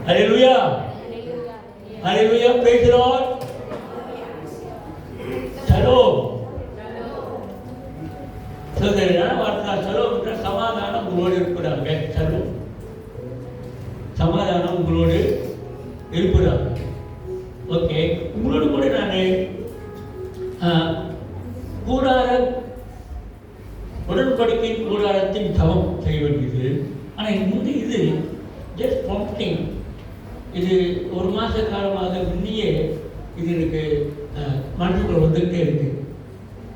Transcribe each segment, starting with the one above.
Hallelujah, hallelujah, praise the Lord. Shalom. சகோதரனான வார்த்தை shalom என்ற சமாதானம் உங்களோடு இருக்கிறாங்க. ஷலோம், சமாதானம் உங்களோடு இருக்கிறாங்க. ஓகே, உங்களோடு கூட நான் கூடார உடன்படிக்கை கூடாரத்தின் தவம் செய்ய வேண்டியது. ஆனால் இந்த இது ஜஸ்ட் ப்ராம்ப்டிங். இது ஒரு மாத காலமாக முன்னையே இது எனக்கு மனசுக்குள்ள வந்துகிட்டே இருக்கு.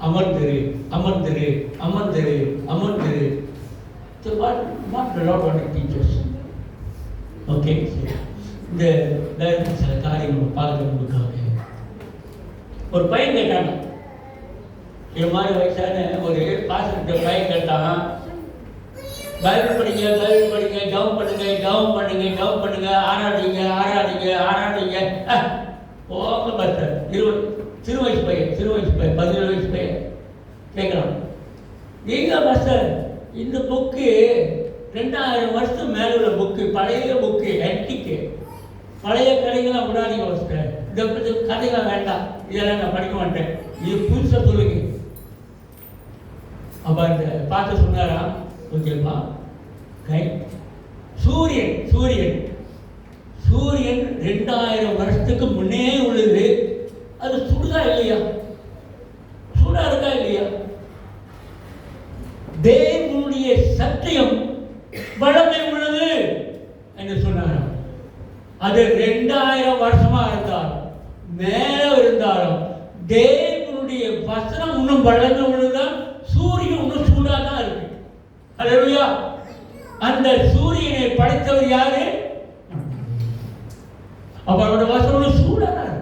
அமர்ந்திரு, அமர்ந்திரு, அமர்ந்திரு, அமர்ந்திரு. So what the Lord wanted to teach us. Okay, இந்த வேறு சில காரியங்கள் பார்க்கறதுக்காக ஒரு பையன் கேட்டாங்க. இது மாதிரி வயசான ஒரு பாசத்த பையன் கேட்டான், பைபிள் படிங்க, பைபிள் படிங்க, ஜெபம் பண்ணுங்க, ஜெபம் பண்ணுங்க, ஜெபம் பண்ணுங்க, ஆராதிங்க, ஆராதிங்க, ஆராதிங்க. போக பார்த்தேன். சிறு வயசு பையன் 17 வயசு பையன் கேட்குறான், நீங்கள் மாஸ்டர் இந்த புக்கு 2000 வருஷத்துக்கு மேலே உள்ள புக்கு, பழைய புக்கு, ஆன்டிக்கு, பழைய கதைகள்லாம் விடாதீங்க மாஸ்டர். இந்த கதைகளாம் வேண்டாம், இதெல்லாம் நான் படிக்க மாட்டேன், இது புதுசாக சொல்லுங்க. அப்போ அந்த பார்த்து சொன்னாரா, ஓகேப்பா, கை சூரியன் சூரியன் சூரியன் 2000 வருஷத்துக்கு முன்னே உள்ளது. அது சுடுதா இல்லையா? சூடா இருக்கா இல்லையா? தேவனுடைய சத்தியம் வளமை உள்ளது என்று சொன்னாராம். அது 2000 வருஷமா இருந்தாலும் மேல இருந்தாலும் தேவனுடைய வசனம் இன்னும் வளர்ந்து உள்ளதுதான். சூரியன் இன்னும் சூடா தான் இருக்கு. ஹல்லேலூயா. அந்த சூரியனை படைத்தவர் யாரு? அவரோட வசனம் சூடா தான் இருக்கு.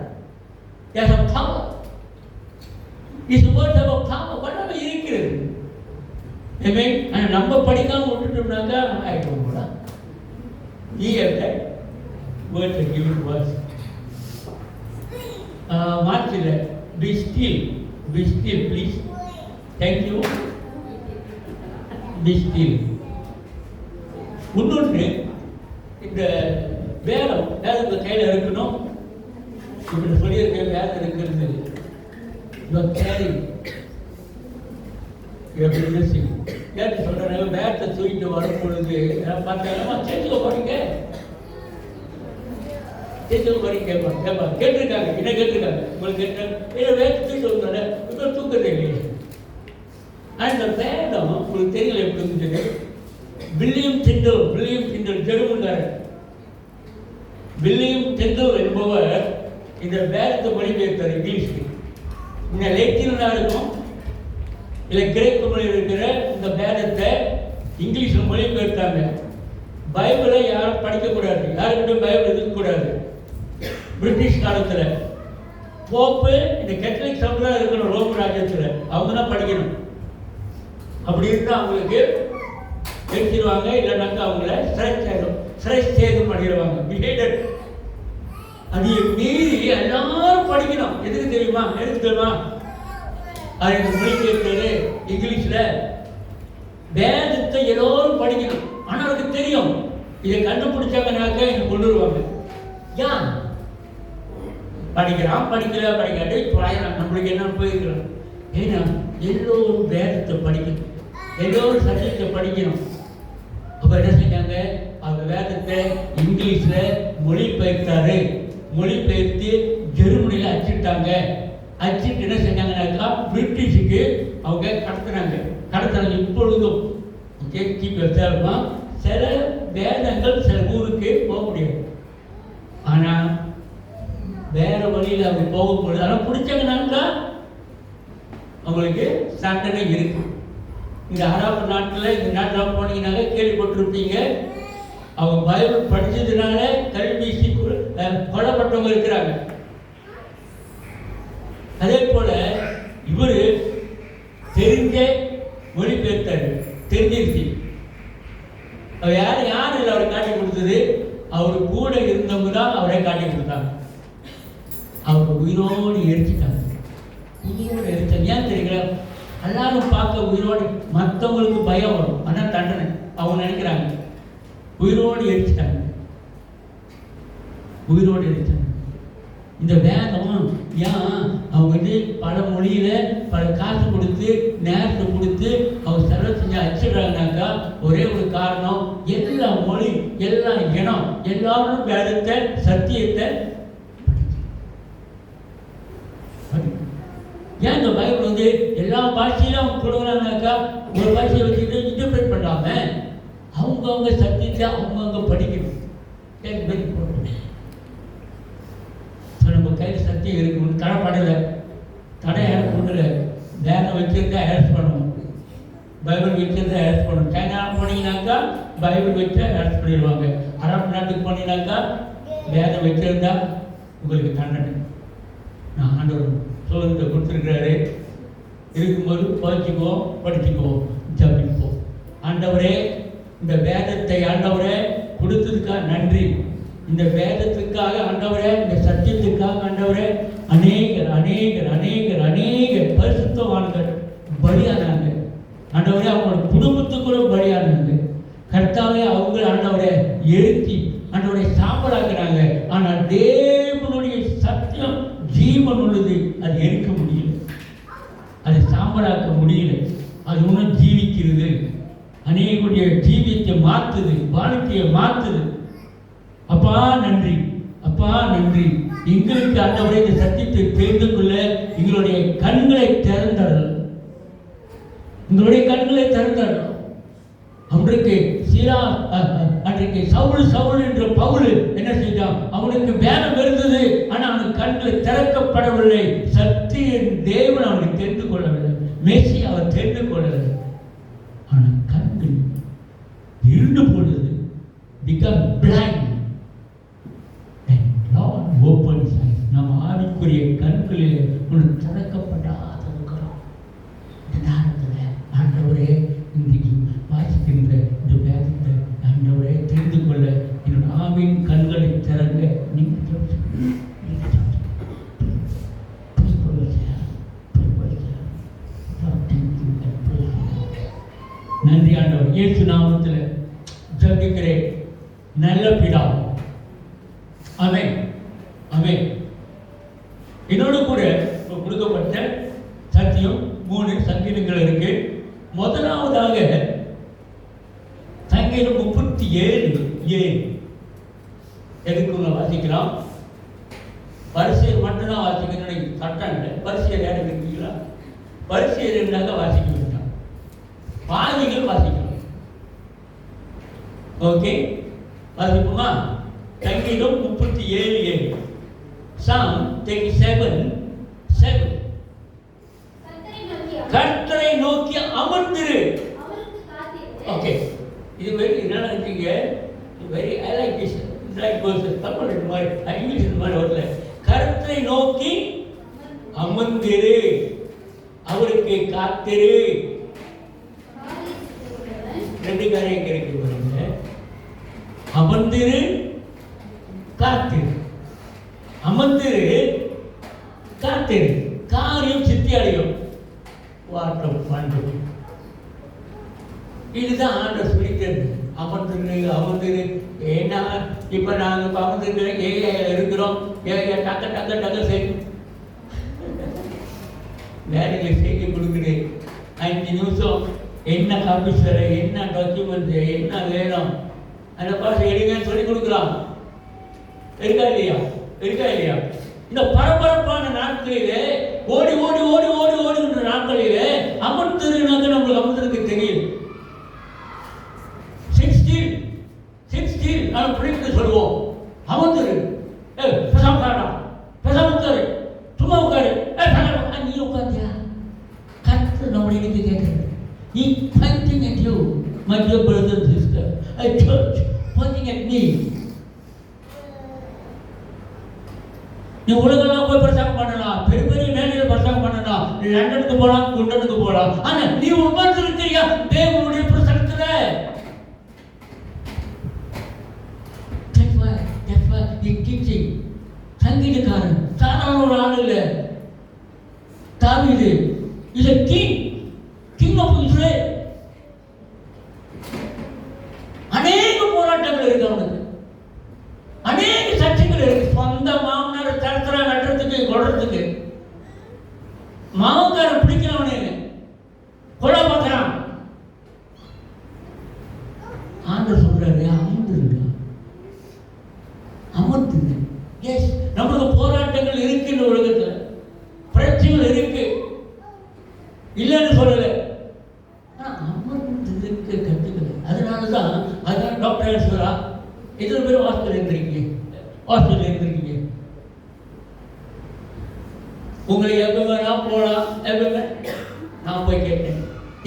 There's a power. His words have a power. வல்லமை இருக்கிறது. Amen. நம்ம படிக்காம விட்டுட்டோம்னாக்கா ஆயிடும் கூட. Hear that words are given to us. மாற்றில be still, please. Thank you. Be still. இன்னொன்று, இந்த வேதம் கையில் இருக்கணும். இப்படி சொல்லியிருக்க வேதம் இருக்கிறது. கேட்டு சொல்றாங்க, வேதத்தை தூக்கிட்டு வரும் பொழுது பார்த்தாங்க, சேர்த்துக்க போறீங்க, சேர்த்துக்க போறீங்க கேட்பாங்க. கேட்டிருக்காங்க, என்ன கேட்டிருக்காங்க, உங்களுக்கு கேட்டாங்க, வேதத்தை தூக்கிட்டு வந்தாங்க, இப்போ தூக்கத்தை இல்லையே. அந்த வேதம் உங்களுக்கு தெரியல எப்படி இருந்தது. வில்லியம் டிண்டல் ஜெர்மன்காரர். வில்லியம் டிண்டல் என்பவர் இந்த வேதத்தை மொழிபெயர்த்தார் இங்கிலீஷ்க்கு. இந்த லெட்டினா இருக்கும், இல்லை கிரேக்க மொழியில் இருக்கிற இந்த வேதத்தை இங்கிலீஷில் மொழிபெயர்த்தாங்க. பைபிளை யாரும் படிக்கக்கூடாது, யாருக்கிட்டும் பைபிள் இருக்கக்கூடாது. பிரிட்டிஷ் காலத்தில் போப்பு இந்த கேத்தலிக் சபைலாம் இருக்கணும், ரோம் ராஜ்யத்தில் அவங்க தான் படிக்கணும். அப்படி இருந்தால் அவங்களுக்கு எடுத்துருவாங்க, இல்லைனாக்கா அவங்கள சிறைச்சேதம் பண்ணிடுவாங்க. பிஹேடட். அதை மீறி எல்லாரும் படிக்கணும். எதுக்கு தெரியுமா? அதுக்கு மொழிபெயர்க்கிறது இங்கிலீஷில். வேதத்தை எல்லோரும் படிக்கணும். ஆனால் அவருக்கு தெரியும், இதை கண்டுபிடிச்சாங்கனாக்க எனக்கு கொண்டு வருவாங்க. ஏன் படிக்காட்டி நம்மளுக்கு என்ன போயிருக்கிறோம். ஏன்னா எல்லோரும் வேதத்தை படிக்கணும், எல்லோரும் சத்தியத்தை படிக்கணும். அப்போ என்ன செஞ்சாங்க, அந்த வேதத்தை இங்கிலீஷில் மொழிபெயர்த்து ஜெர்மனியில் அச்சிட்டாங்க. அச்சிட்டு என்ன செஞ்சாங்கன்னாக்கா பிரிட்டிஷுக்கு அவங்க கடத்தினாங்க. இப்பொழுதும் சில வேதங்கள் சில ஊருக்கு போக முடியாது. ஆனால் வேற வழியில் அவங்க போகும்பொழுது ஆனால் பிடிச்சாங்கனாக்கா அவங்களுக்கு தண்டனை இருக்கு. இந்த அரபு நாட்டில், இந்த நாட்டில் போனீங்கன்னாக்க கேள்விப்பட்டிருப்பீங்க, அவங்க பைபிள் படித்ததுனால கல்வீசி கொல்லப்பட்டவங்க இருக்கிறாங்க. அதே போல இவர் தெரிஞ்ச மொழிபெயர்த்தார், தெரிஞ்சிருச்சு. அவர் யார் இல்லை அவரை காட்டி கொடுத்தது, அவர் கூட இருந்தவங்க தான் அவரை காட்டி கொடுத்தாங்க. அவங்க உயிரோடு எரிச்சிட்டாங்க. ஏன் தெரியுங்களா? எல்லாரும் பார்க்க உயிரோடு, மற்றவங்களுக்கு பயம் வரும், ஆனால் தண்டனை அவங்க நினைக்கிறாங்க. உயிரோடு எரிச்சிட்டாங்க. உயிரோடு எடுத்தாங்க. இந்த வேதம் ஏன் அவங்க வந்து பல மொழியில் பல காசு கொடுத்து நேரத்தை கொடுத்து அவங்க செலவு செஞ்சு அச்சிடுறாங்கனாக்கா ஒரே ஒரு காரணம், எல்லா மொழி எல்லா இனம் எல்லாரும் வேதத்தை சத்தியத்தை ஏன் இந்த பைபிள் வந்து எல்லா பாஷையிலும் அவங்க கொடுக்குறாங்கனாக்கா ஒரு பாஷையை வச்சுட்டு இன்டர்பிரேட் பண்ணாம அவங்கவுங்க சத்தியத்தை அவங்கவுங்க படிக்கணும். நம்ம கையில் சத்தியம் இருக்கணும், தடைப்படலை, தடை அரெஸ்ட் பண்ணல. வேதம் வச்சிருந்தா அரெஸ்ட் பண்ணணும், பைபிள் வச்சிருந்தா அரெஸ்ட் பண்ணணும். சைனா போனீங்கன்னாக்கா பைபிள் வச்சா அரெஸ்ட் பண்ணிடுவாங்க. அரபு நாட்டுக்கு போனீங்கன்னாக்கா வேதம் வச்சிருந்தா உங்களுக்கு தண்டனை. நான் ஆண்டவர் சுதந்திரத்தை கொடுத்துருக்கிறாரு. இருக்கும்போது படிச்சுக்குவோம், படிச்சுக்குவோம், ஜபிப்போம். ஆண்டவரே இந்த வேதத்தை ஆண்டவரே கொடுத்ததுக்காக நன்றி. இந்த வேதத்துக்காக ஆண்டவரே, இந்த சத்தியத்துக்காக ஆண்டவரே அநேகர் அநேகர் அநேகர் அநேகர் பரிசுத்தவான்கள் பலியானாங்க. ஆண்டவரே அவங்களோட குடும்பத்துக்குள்ள பலியானாங்க. கர்த்தாவே அவங்க ஆண்டவரை எழுத்தி ஆண்டவரை சாம்பலாக்குறாங்க. ஆனால் தேவனுடைய சத்தியம் ஜீவன் உள்ளது, அது எரிக்க முடியல, அதை சாம்பலாக்க முடியல. அது இன்னும் ஜீவிக்கிறது, அநேகருடைய ஜீவியத்தை மாற்றுது, வாழ்க்கையை மாற்றுது. அப்பா நன்றி, அப்பா நன்றி. எங்களுக்கு ஆண்டவரே இந்த சத்தியத்தை தெரிந்து கொள்ள எங்களுடைய கண்களை திறந்தார்கள், எங்களுடைய கண்களை திறந்தார்கள். அன்றைக்கு அன்றைக்கு சவுல் என்ற பவுல் என்ன செய்தான்? அவனுக்கு வேதம் இருந்தது, ஆனால் அவனுக்கு கண்கள் திறக்கப்படவில்லை. சத்திய தேவன் அவனுக்கு தெரிந்து கொள்ளவில்லை, மேசி அவர் தெரிந்து கொள்ளவில்லை. ஆனால் கண்கள் இருண்டு போனது, become blind. ஓப்பன் சைஸ், நம்ம ஆவிக்குரிய கண்களில் ஒன்று திறக்கப்படாத இருக்கிறோம். இந்த நேரத்தில் ஆண்டவரே இன்றைக்கு வாசிக்கின்ற இந்த வேதத்தை ஆண்டவரே தெரிந்து கொள்ள என்னோட ஆவின் கண்களை திறங்க. நீங்கள் நன்றி ஆண்டவர். இயேசு நாமத்தில் ஜெபிக்கிறேன் நல்ல பிதாவே, ஆமென் ஆமென். என்னோடு கூட கொடுக்கப்பட்ட சத்தியம் 3 சங்கீதங்கள் இருக்கு. முதலாவதாக சங்கீதம் 37:7 எதுக்குள்ள வாசிக்கலாம். பரிசையில் மட்டும்தான் வாசிக்கணும், சட்டம் இல்லை. பரிசையில் யாரும் இருக்கீங்களா? பரிசையில் இருந்தாங்க வாசிக்க வேண்டாம், பாதிகள் வாசிக்கலாம். ஓகே, வாசிப்போமா? சங்கீதம் 37:7. Psalm 37:7. கர்த்தரை நோக்கி அமர்ந்திரு. ஓகே, இது வெரி என்னன்னா இருக்கீங்க, very I like this. It's like course Tamil மாதிரி இங்கிலீஷ் மாதிரி வரல. கர்த்தரை நோக்கி அமர்ந்திரு, அவருக்கு காத்திரு. 2 காரியம் கிடைக்க வருங்க. அமர்ந்திரு, காத்திரு. அமர்ந்திரு, காத்திரு, காரியம் சித்தி அடையும். வாட்டம் பண்றது இதுதான் ஆண்டவர் சொல்லிக்கிறது. அமர்ந்திரு, அமர்ந்திரு. ஏன்னா இப்ப நாங்க அமர்ந்திருக்கிற ஏரியாவில் இருக்கிறோம். டக்க டக்க டக்க செய்தி வேலைகளை செய்தி கொடுக்குது. 5 நிமிஷம் என்ன காப்பீஸ்வர, என்ன டாக்குமெண்ட், என்ன வேணும், அந்த பாச எடுங்கன்னு சொல்லி கொடுக்கலாம். இருக்கா இல்லையா? இருக்கா இல்லையா? இந்த பரபரப்பான நாட்களிலே ஓடி ஓடி ஓடி ஓடி ஓடுகின்ற நாட்களிலே அமர்ந்திருந்தாங்க நம்மளுக்கு அமர்ந்திருக்கு தெரியும். 16 நான் பிடித்து சொல்லுவோம், அமர்ந்திரு, பேசாம உட்காரா, பேசாம உட்காரு, சும்மா உட்காரு, நீ உட்காந்தியா? கர்த்தர் நம்மளை இன்னைக்கு கேட்கிறது. He pointing at you, my dear brother and sister, a church pointing at me. நீ உலகெல்லாம் போய் பிரசங்கம் பண்ணலாம், பெரிய பெரிய மேடையில் பிரசங்கம் பண்ணலாம், லண்டனுக்கு போகலாம், குண்டனுக்கு போகலாம். ஆனா நீ உட்கார்ந்திருக்கியா தேவனுடைய பிரசனத்துல? சங்கீதக்காரன் சாதாரண ஒரு ஆள் இல்ல. தாவீது is a king of Israel. அநேக போராட்டங்கள் இருக்கு, அவனுக்கு அநேக சர்ச்சைகள் இருக்கு. அமர்ந்து. எஸ், நம்மளுக்கு போராட்டங்கள் இருக்கு, இந்த உலகத்துல பிரச்சனைகள் இருக்கு, இல்லைன்னு சொல்லல. அமர்ந்ததுக்கு கத்துக்கல. அதனாலதான் அதான் டாக்டர் சொல்றா, எத்தனை பேர் ஹாஸ்பிட்டல் இருந்திருக்கீங்க? உங்களை எப்ப வேணா போகலாம், எப்ப நான் போய் கேட்டேன்,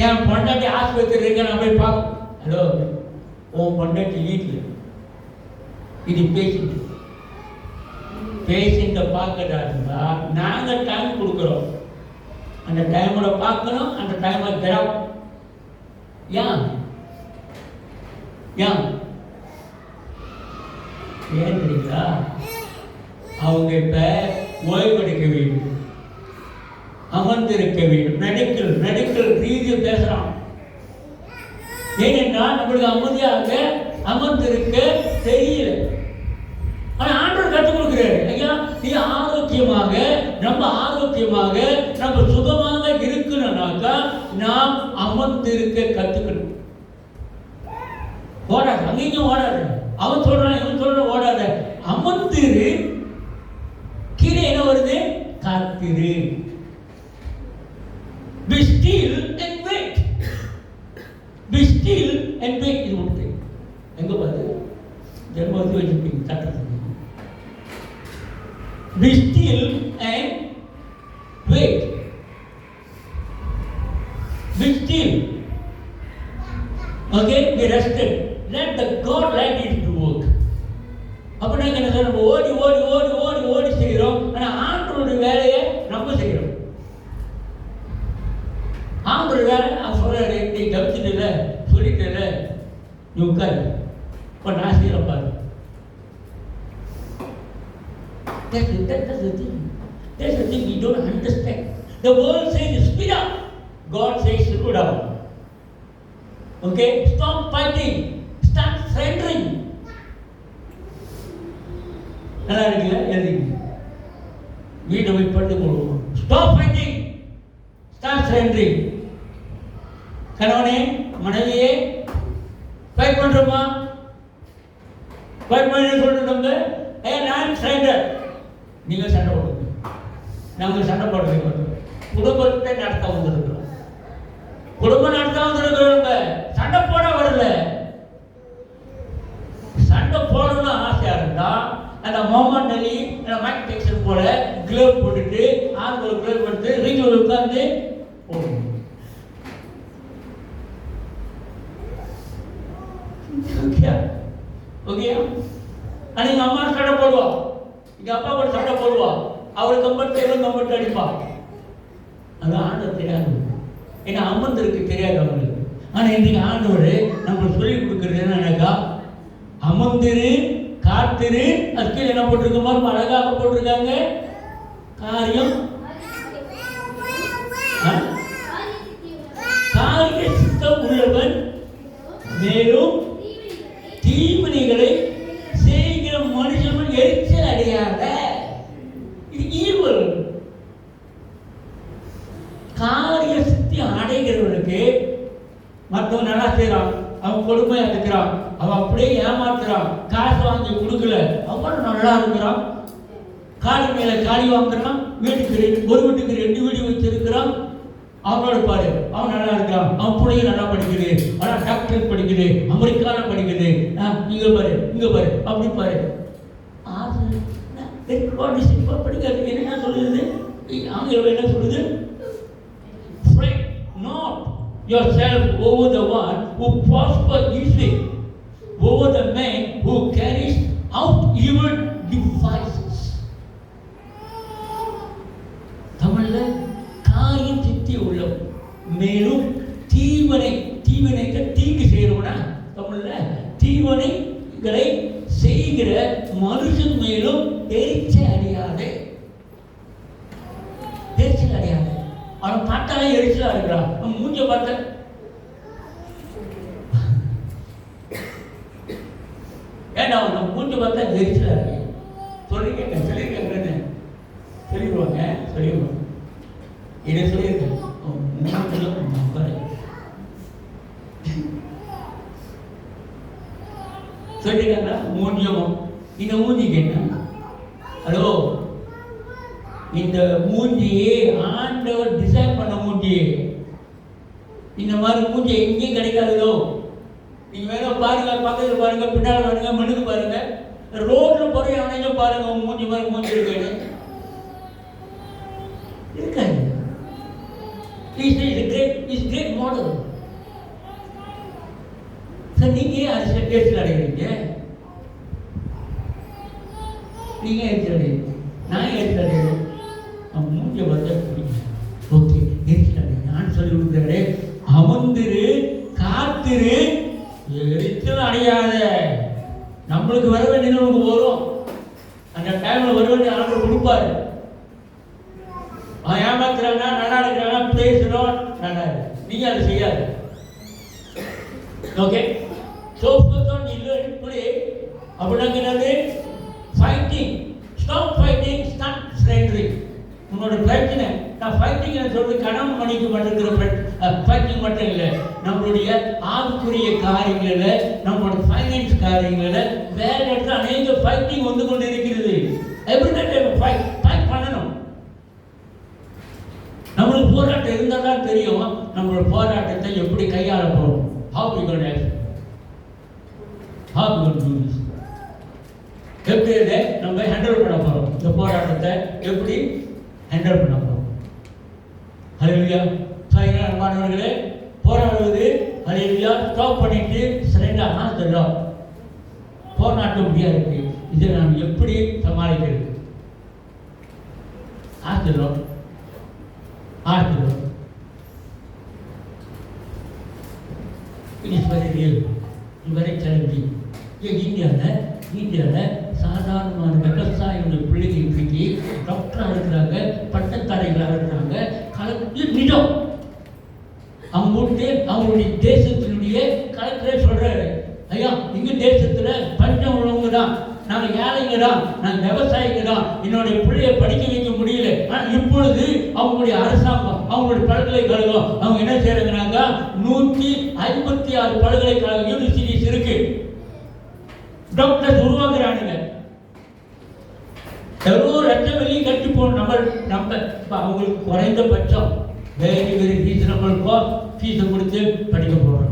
என் பொண்டாட்டி ஆஸ்பத்திரி இருக்க, நான் போய் பார்க்க. ஹலோ, உன் பொண்டாட்டி வீட்டில் இது பேஷண்ட்டை பார்க்கறதா இருந்தா நாங்கள் டைம் கொடுக்குறோம், அந்த டைமோட பார்க்கணும், அந்த டைமை தரோம். ஏன் தெரியுங்களா? அவங்க இப்ப ஓய்வெடுக்க வேண்டும், அமர்ந்திருக்க வேண்டும். மெடிக்கல் ரீதியில் பேசுறான். ஏனென்றால் நம்மளுக்கு அமைதியாக அமர்ந்திருக்க தெரியல. ஆனா ஆண்டவர் கற்றுக் கொடுக்கிறாரு, ஐயா நீ ஆரோக்கியமாக, நம்ம சுகமாக இருக்கணும்னாக்கா நாம் அமர்ந்திருக்க கத்துக்கணும். ஓடாது, அங்கேயும் ஓடாது. அவன் சொல்றான், இவன் சொல்ற ஓடாத, அமர்ந்திரு. கீழே என்ன வருது? காத்திரு. Be still and wait. Be still and wait. இது ஒன்று எங்க பாரு, ஜெர்மனி வச்சிருப்பீங்க கட்டுறது. Be still and wait. Be still. Okay, be rested. Let the God let it to work. அப்ப நாங்க என்ன சொல்றோம்? ஓடி செய்கிறோம். ஆனா ஆண்டவருடைய வேலையை நம்ம செய்கிறோம். ஆண்டவருடைய வேலை நான் சொல்றாரு, நீ கவனிச்சுட்டு சொல்லிட்டு நீ உட்காரு, இப்ப நான் செய்யறேன் பாரு. That's the thing we don't understand. The world says speed up, God says slow down. Okay, stop fighting, start surrendering. நல்லா இருக்குல்ல? எழுதிங்க, வீட்டை போய் படுத்து போடுவோம். Stop fighting, start surrendering. கணவனே மனைவியே ஃபைட் பண்றோமா? ஃபைட் பண்ணி சொல்லிட்டு நான் சரண்டர். நீங்க சண்டை போடுங்க, நாங்கள் சண்டை போடுறீங்க. குடும்பத்தை நடத்த வந்துருக்கிறோம், குடும்பம் நடத்த வந்துருக்கிறோம். சண்டை போட வரல. சண்டை போடணும்னு ஆசையா இருந்தா அந்த முகமது அலி, அந்த மைக் டெக்சன் போல கிளவ் போட்டுட்டு, ஆண்கள் கிளவ் போட்டு வீட்டில் உட்கார்ந்து போடணும். ஓகே, அன்னைக்கு அம்மா சண்டை போடுவா, எங்க அப்பா கூட சண்டை போடுவா, அவர் கம்பட்டு அடிப்பா. அது ஆண்டவர் தெரியாது, ஏன்னா அமர்ந்திருக்கு தெரியாது அவங்களுக்கு. ஆனா இன்றைக்கு ஆண்டவர் நம்ம சொல்லி கொடுக்கறது என்னன்னாக்கா, அமர்ந்திரு, காத்திரு. அது கீழே என்ன போட்டிருக்கோமோ அழகாக போட்டிருக்காங்க, காரியம் காரிய சித்தம் உள்ளவன், மேலும் தீவினைகளை செய்கிற மனுஷன் எரிச்சல் அடையாத. இது ஈவல். காரிய சித்தி அடைகிறவனுக்கு மற்றவன் நல்லா செய்யறான், அவன் கொடுமையா இருக்கிறான், அவன் அப்படியே ஏமாத்துறான், காசு வாங்கி கொடுக்கல, அவன் நல்லா இருக்கிறான், காலி மேல காலி வாங்குறான், வீட்டுக்கு ஒரு வீட்டுக்கு 2 வீடு வச்சிருக்கிறான், அவனோட பாரு அவன் நல்லா இருக்கிறான், அவன் பிள்ளைங்க நல்லா படிக்குது, ஆனா டாக்டர் படிக்குது, அமெரிக்கால படிக்குது, இங்க பாரு இங்க பாரு அப்படி பாரு. படிக்காது என்ன சொல்லுது? ஆங்கிலம் என்ன சொல்லுது? Not yourself over the one who prosper easily, over the man who carries out evil devices. தமிழ்ல காரியம் சித்தி உள்ளம், மேலும் தீவினைக்கு தீங்கு செய்யறவனா, தமிழ்ல தீவினைகளை செய்கிற மனுஷன் மேலும் எரிச்சல் அடையாதே. அவன் பார்த்தாலே எரிச்சலா இருக்கிறான், அவன் மூஞ்ச பார்த்த ஏன்னா அவன் மூஞ்ச பார்த்தா எரிச்சலா இருக்கு. சொல்லிருவாங்க இதை சொல்லியிருக்கேன். சொல்லிருக்காங்களா? மூஞ்சியமும் இந்த மூஞ்சிக்கு என்ன? ஹலோ, இந்த மூஞ்சியே ஆண்டவர் டிசைன் பண்ண மூஞ்சியே. இந்த மாதிரி மூஞ்சி எங்கேயும் கிடைக்காதோ. நீங்க வேணா பாருங்க, பக்கத்தில் பாருங்க, பின்னால் பாருங்க, மண்ணுக்கு பாருங்க, ரோட்ல போற அவனையும் பாருங்க, மூஞ்சி மாதிரி மூஞ்சி இருக்காது. Is great model. சார் நீங்க ஏன் எரிச்சல் அடைகிறீங்க? நீங்க எரிச்சல் அடைகிறீங்க, நான் எரிச்சல் அடைகிறேன். அவன் மூஞ்ச பார்த்தா பிடிக்கும். ஓகே, எரிச்சல் அடைகிறேன். நான் சொல்லி கொடுக்குறேன், அமர்ந்திரு, காத்திரு, எரிச்சல் அடையாத. நம்மளுக்கு வர வேண்டிய நமக்கு வரும். அந்த டைம்ல வர வேண்டிய ஆண்டவர் கொடுப்பாரு. ஏமாத்துறாங்கன்னா நல்லா இருக்கிறாங்கன்னா பேசணும், நல்லா நீங்க அதை செய்யாது. ஓகே, ஸோ இல்லை இப்படி அப்படின்னாங்கிறது fighting. Stop fighting, start surrendering. உன்னோட பிரச்சனை நான் ஃபைட்டிங் சொல்றது கணவன் மணிக்கு மட்டும் ஃபைட்டிங் மட்டும் இல்லை, நம்மளுடைய ஆவிக்குரிய காரியங்களில், நம்மளோட ஃபைனான்ஸ் காரியங்களில், வேற இடத்துல அநேக ஃபைட்டிங் வந்து கொண்டு இருக்கிறது. எவ்ரி டைம் ஃபைட் பண்ணணும். நம்மளுக்கு போராட்டம் இருந்தால் தான் தெரியும் நம்மளோட போராட்டத்தை எப்படி கையாள போறோம். How we going to act? How we going to do this? எப்படி இதை நம்ம ஹேண்டில் பண்ண போறோம்? இந்த போராட்டத்தை எப்படி ஹேண்டில் பண்ண போறோம்? ஹல்லேலூயா. மாணவர்களே, போராடுவது ஹல்லேலூயா ஸ்டாப் பண்ணிட்டு சரண்டர் ஆகலாம். போராட்ட முடியாது. இதை நாம் எப்படி சமாளிக்கிறது? ஆகலாம் இவரை கிளம்பி இந்தியாவில் சாதாரணமான விவசாயிகள் பிள்ளைகள் இன்றைக்கு டாக்டராக இருக்கிறாங்க, பட்டத்தாரிகளாக இருக்கிறாங்க. கலெக்டர் நிஜம் அவங்களுடைய தேசத்தினுடைய கலெக்டரே சொல்றாரு, ஐயா எங்க தேசத்துல பஞ்சம் உள்ளவங்க தான், நாங்க ஏழைங்க தான், நாங்க விவசாயிங்க தான், என்னுடைய பிள்ளைய படிக்க வைக்க முடியல. ஆனால் இப்பொழுது அவங்களுடைய அரசாங்கம், அவங்களுடைய பல்கலைக்கழகம் அவங்க என்ன செய்யறாங்க, 156 பல்கலைக்கழக யூனிவர்சிட்டிஸ் இருக்கு, டாக்டர்ஸ் உருவாக்குறானுங்க. எவ்வளோ லட்சம் வெளியே கட்டி போகணும். நம்ம அவங்களுக்கு குறைந்தபட்சம் வெரி வெரி ரீசனபிள் ஃபீஸை கொடுத்து படிக்க போடுறோம்.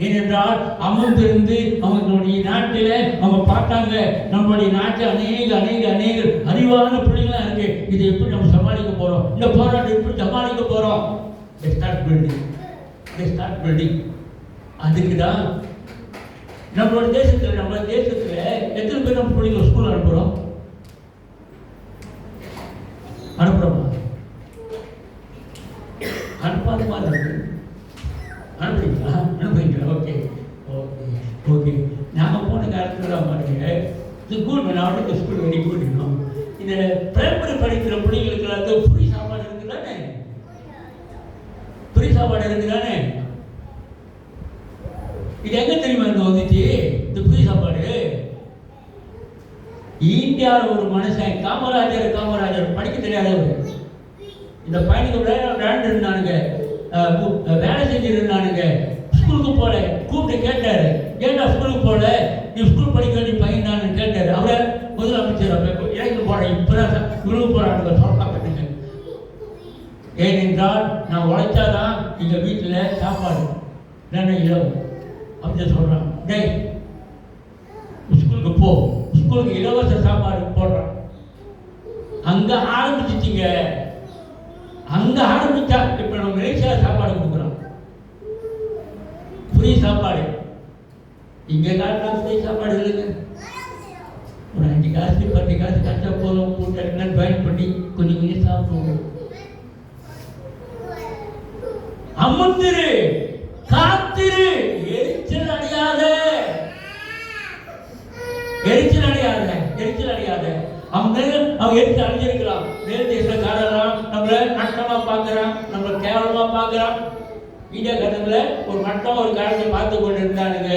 ஏனென்றால் அமர்ந்திருந்து அவங்களுடைய நாட்டில் அவங்க பார்த்தாங்க, நம்மளுடைய நாட்டில் அநேக அறிவான பிள்ளைங்களாம் இருக்கு. இதை எப்படி நம்ம சமாளிக்க போறோம்? இந்த போராட்டம் எப்படி சமாளிக்க போறோம்? Start building. அதுக்கு தான் நம்மளோட தேசத்தில் எத்தனை பேர் நம்ம பிள்ளைங்க ஸ்கூல் அனுப்புறோமா? அனுப்பாத மாதிரி அனுப்புறீங்களா? ஓகே. நாங்கள் போன காலத்தில் தான் பாருங்க, ஸ்கூல் நாட்டுக்கு ஸ்கூல் வெடி கூட்டினோம். இந்த பிரைமரி படிக்கிற பிள்ளைங்களுக்கு எல்லாம் ஃப்ரீ சாப்பாடு இருக்குதானே? இது எங்க தெரியுமா இருந்து வந்துச்சு இந்த ஃப்ரீ சாப்பாடு? இந்தியாவில் ஒரு மனுஷன் காமராஜர் படிக்க தெரியாதவர், இந்த பையனுக்கு விளையாண்டு இருந்தானுங்க, வேலை செஞ்சிருந்தானுங்க, ஸ்கூலுக்கு போல கூப்பிட்டு கேட்டாரு, ஏன்டா ஸ்கூலுக்கு போல, நீ ஸ்கூல் படிக்க வேண்டிய பையன் தான் கேட்டாரு. அவரை முதலமைச்சர் எனக்கு போறேன், இப்பதான் இவருக்கு போறாங்க சொல்றாங்க. ஏனென்றால் நான் உழைச்சாதான் எங்க வீட்டில் சாப்பாடு இல்லைன்னா இலவு அப்படின்னு சொல்றான். டேய் ஸ்கூலுக்கு போ, ஸ்கூலுக்கு இலவச சாப்பாடு போடுறான். அங்க ஆரம்பிச்சிட்டீங்க, அங்க ஆரம்பிச்சா இப்ப நம்ம மலேசியா சாப்பாடு கொடுக்குறோம், ஃப்ரீ சாப்பாடு. இங்க காட்டினா ஃப்ரீ சாப்பாடு இல்லைங்க. ஒரு 5 காசு 10 காசு கட்ட போதும், கூட்ட ஜாயின் பண்ணி கொஞ்சம் சாப்பிடுவோம். அமர்ந்திரு, காத்திரு, எரிச்சல் அடையாத. அவங்க எரிச்சல் அடைஞ்சிருக்கலாம். மேல் தேசக்காரலாம் நம்மள நட்டமா பார்க்கிறான், நம்மள கேவலமா பார்க்கிறான். இந்தியா கட்டத்துல ஒரு நட்டம் ஒரு காலத்தை பார்த்து கொண்டு இருந்தானுங்க.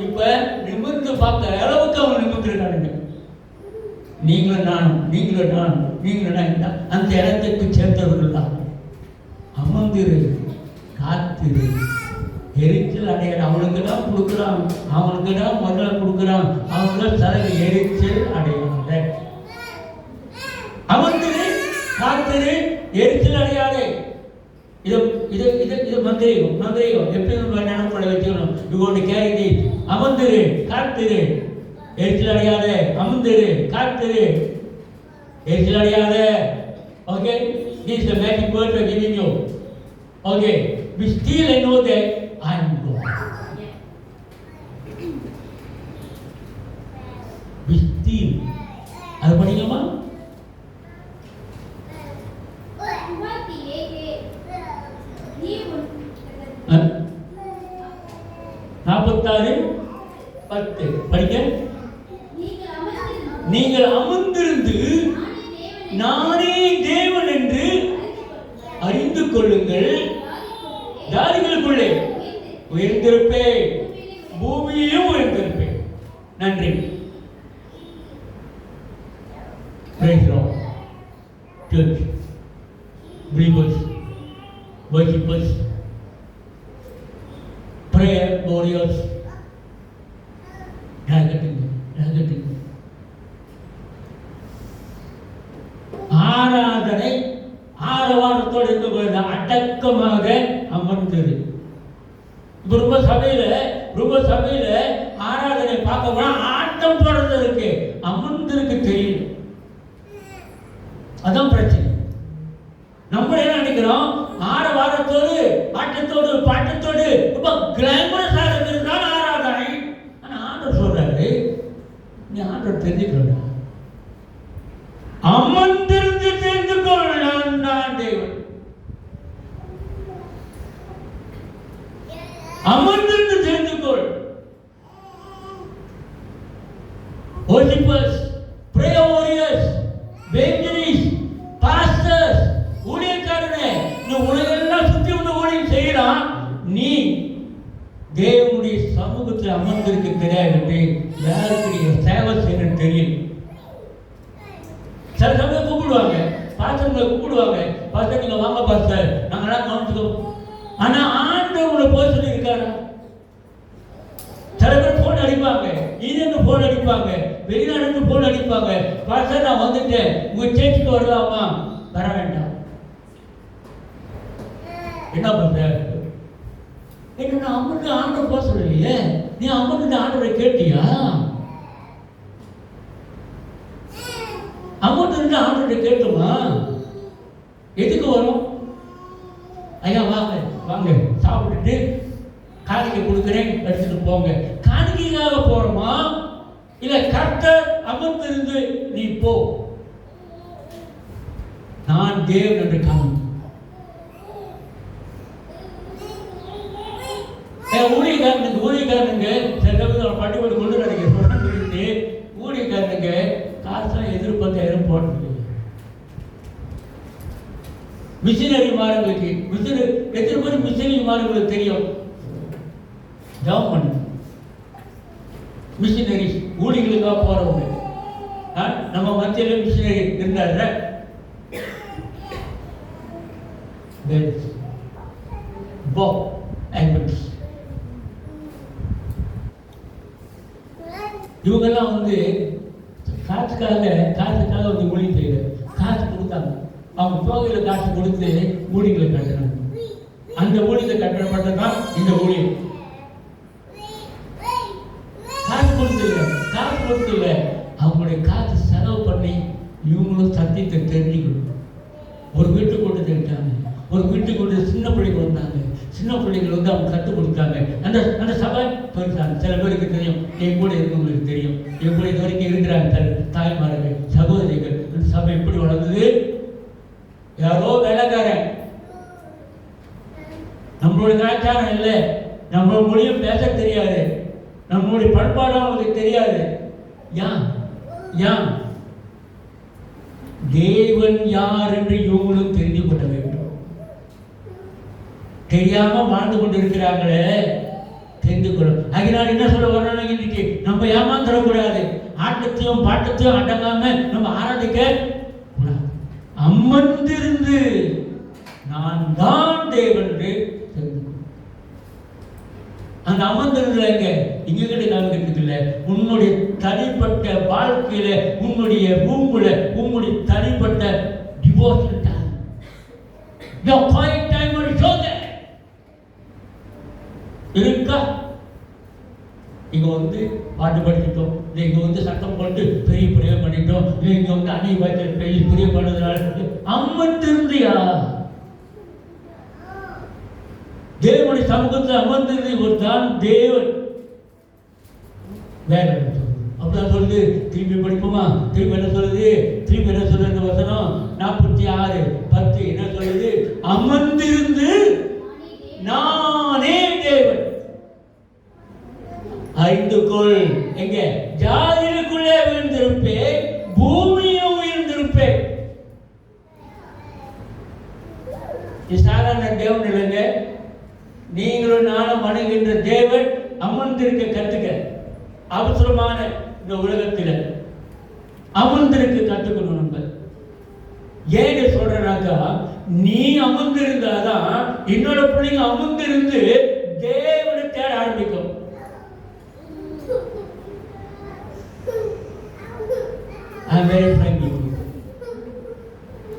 இப்ப நிமிர்ந்து பார்க்க அளவுக்கு அவங்க நிமிர்ந்து இருக்கானுங்க. நீங்களும் நானும் அந்த இடத்துக்கு சேர்ந்தவர்கள் தான். அமர்ந்திரு, காத்திரு, எரிச்சல் அடையாத அவனுக்கு தான் கொடுக்குறான், அவனுக்கு தான் முதல்ல கொடுக்குறான், அவனுக்கு தான் சரகு. எரிச்சல் அடையாத அமர்ந்திரு, காத்திரு, எரிச்சல் அடையாதே. இது இது இது இது மந்திரியம் எப்பயும் நினைப்பட வச்சுக்கணும். இவங்க கேரி அமர்ந்திரு, காத்திரு, எரிச்சல் அடையாத. அமர்ந்திரு, காத்திரு, எரிச்சல் அடையாத. Okay, this is the magic word I'm giving you. Okay, be still and know that I am God. Be still. அது படிக்கலாமா? 46:10 படிக்க. நீங்கள் அமர்ந்திருந்து நானே தேவன் என்று அறிந்து கொள்ளுங்கள். ஜாதிகளுக்குள்ளே உயர்ந்திருப்பேன், பூமியிலும் உயர்ந்திருப்பேன். நன்றி. Praise God. Church, believers, worshippers, prayer warriors, ஆராதனை ஆரவாரத்தோடு இருக்க அடக்கமாக அமர்ந்தது. ரொம்ப சபையில ஆராதனை பார்க்க போனா ஆட்டம் போடுறது இருக்கு, அமர்ந்திருக்கு தெரியல. அதான் பிரச்சனை. நம்ம என்ன நினைக்கிறோம், ஆரவாரத்தோடு ஆட்டத்தோடு பாட்டத்தோடு ரொம்ப கிளாமரஸா இருக்கிறதுனால ஆராதனை. ஆனா ஆண்டவர் சொல்றாரு, நீ ஆண்டவர் தெரிஞ்சுக்கணும். அமர்ந்திருந்து தெரிந்து கொள், நான் தேவன். அமர்ந்திருந்து தெரிந்து கொள். worshippers, prayer warriors, evangelists, pastors, ஊழியக்காரனே, நீ உலகெல்லாம் சுற்றி வந்து ஊழியம் செய்யலாம். நீ தேவனுடைய சமூகத்தில் அமர்ந்திருக்க தெரியாது. யாருக்கு சேவை செய்யணும்னு தெரியும். சில சமயம் கூப்பிடுவாங்க, பாஸ்டர்களை கூப்பிடுவாங்க, பாஸ்டர் நீங்க வாங்க பாஸ்டர், நாங்களாம் கவனிச்சுக்கோம். ஆனா ஆண்டவர் உங்களை போய் சொல்லி இருக்காரா? சில பேர் போன் அடிப்பாங்க, இது போன் அடிப்பாங்க, வெளிநாடு போன் அடிப்பாங்க, பாஸ்டர் நான் வந்துட்டேன், உங்க சேர்ச்சுக்கு வரலாமா? வர வேண்டாம். என்ன பண்ற? என்ன அம்மனுக்கு ஆண்டவர் போக சொல்லலையே, நீ அம்மனுக்கு ஆண்டவரை கேட்டியா? அமௌண்ட் இருந்து ஆண்டவரை கேட்டுமா? எதுக்கு வரும்? ஐயா வாங்க வாங்க சாப்பிட்டுட்டு காணிக்கை கொடுக்குறேன் எடுத்துட்டு போங்க. காணிக்கைக்காக போறோமா? இல்ல கர்த்தர் அமர்ந்திருந்து நீ போ, நான் தேவன் என்று காணும். ஊழியக்காரனுங்க சில பட்டுப்பட்டு கொண்டு கிடைக்க ஊழியக்காரனுங்க காசெல்லாம் எதிர்பார்த்தாயிரம் போடுறது. மிஷினரிமார்களுக்கு எத்தனை பேர் மிஷினரிமார்களுக்கு தெரியும்? ஜாப் பண்ணு மிஷினரி ஊழியர்களுக்காக போறவங்க. நம்ம மத்தியில் மிஷினரி இருந்தாரு. இவங்கெல்லாம் வந்து காசுக்காக வந்து ஊழியம் செய்யல. காசு கொடுத்தாங்க, அவங்க தொகையில காசு கொடுத்து ஊழியர்களை கட்டணும். அந்த ஊழியத்தை கட்டப்பட்டதான் இந்த ஊழியம். காசு கொடுத்துல அவங்களுடைய காசு செலவு பண்ணி இவங்களும் சத்தியத்தை தெரிஞ்சுக்கணும். ஒரு வீட்டுக்கு கொண்டு தெரிஞ்சாங்க, ஒரு வீட்டுக்கு கொண்டு சின்ன பிள்ளைகள் வந்தாங்க, சின்ன பிள்ளைகள் வந்து அவங்க கற்றுக் கொடுத்தாங்க. அந்த சபை பெருசாங்க. சில பேருக்கு தெரியும், என் கூட இருக்கவங்களுக்கு தெரியும், என் கூட இது வரைக்கும் இருக்கிறாங்க தாய்மார்கள், சகோதரிகள். அந்த சபை எப்படி வளர்ந்தது? யாரோ வேலைக்காரன், நம்மளுடைய கலாச்சாரம் இல்லை, நம்மளோட மொழியும் பேச தெரியாது, நம்மளுடைய பண்பாடும் அவங்களுக்கு தெரியாது. யான் தேவன் யார் என்று இவங்களும் தெரிந்து கொள்ள வேண்டும். தெரியாம வாழ்ந்து கொண்டிருக்கிறாங்களே, தெரிந்து கொள்ளும். அதனால் என்ன சொல்ல வரணும், இன்னைக்கு நம்ம ஏமாந்துடக்கூடாது. ஆட்டத்தையும் பாட்டத்தையும் அடங்காம நம்ம ஆராதிக்க கூடாது. அமர்ந்திருந்து நான் தான் தேவன் என்று தெரிந்து கொள்ளும். அந்த அமர்ந்திருந்தாங்க இங்க கிட்ட காமிக்கிறதுக்கு இல்லை. உன்னுடைய தனிப்பட்ட வாழ்க்கையில, உன்னுடைய ரூம்ல, உன்னுடைய தனிப்பட்ட devotion time, your quiet time will show that. இருக்கா? இங்க வந்து பாட்டு படிச்சிட்டோம், இங்க வந்து சட்டம் போட்டு பெரிய பெரிய பண்ணிட்டோம், இங்க வந்து அணை வாய்ச்சல் பெரிய பெரிய பண்ணதுனால அமர்ந்திருந்தியா? தேவனுடைய சமூகத்தில் அமர்ந்தது ஒரு தான் தேவன். வேற அப்படிதான் சொல்லுது. திரும்பி படிப்போமா? திரும்பி என்ன சொல்லுது? திரும்பி என்ன சொல்லுது? வசனம் 46:10 என்ன சொல்லுது? அமர்ந்திருந்து நானே தேவன் அறிந்து கொள். எங்க? ஜாதிகளுக்குள்ளே உயர்ந்திருப்பேன், பூமியும் உயர்ந்திருப்பேன். சாதாரண தேவன் இல்லைங்க. நீங்களும் நானும் வணங்குகின்ற தேவன் அமர்ந்திருக்க கத்துக்க. அவசரமான இந்த உலகத்தில் அமர்ந்திருக்க கத்துக்கணும். நம்ம ஏன்னு சொல்றாக்கா, நீ அமர்ந்திருந்தாதான் என்னோட பிள்ளைங்க அமர்ந்திருந்து தேவனை தேட ஆரம்பிக்கும்.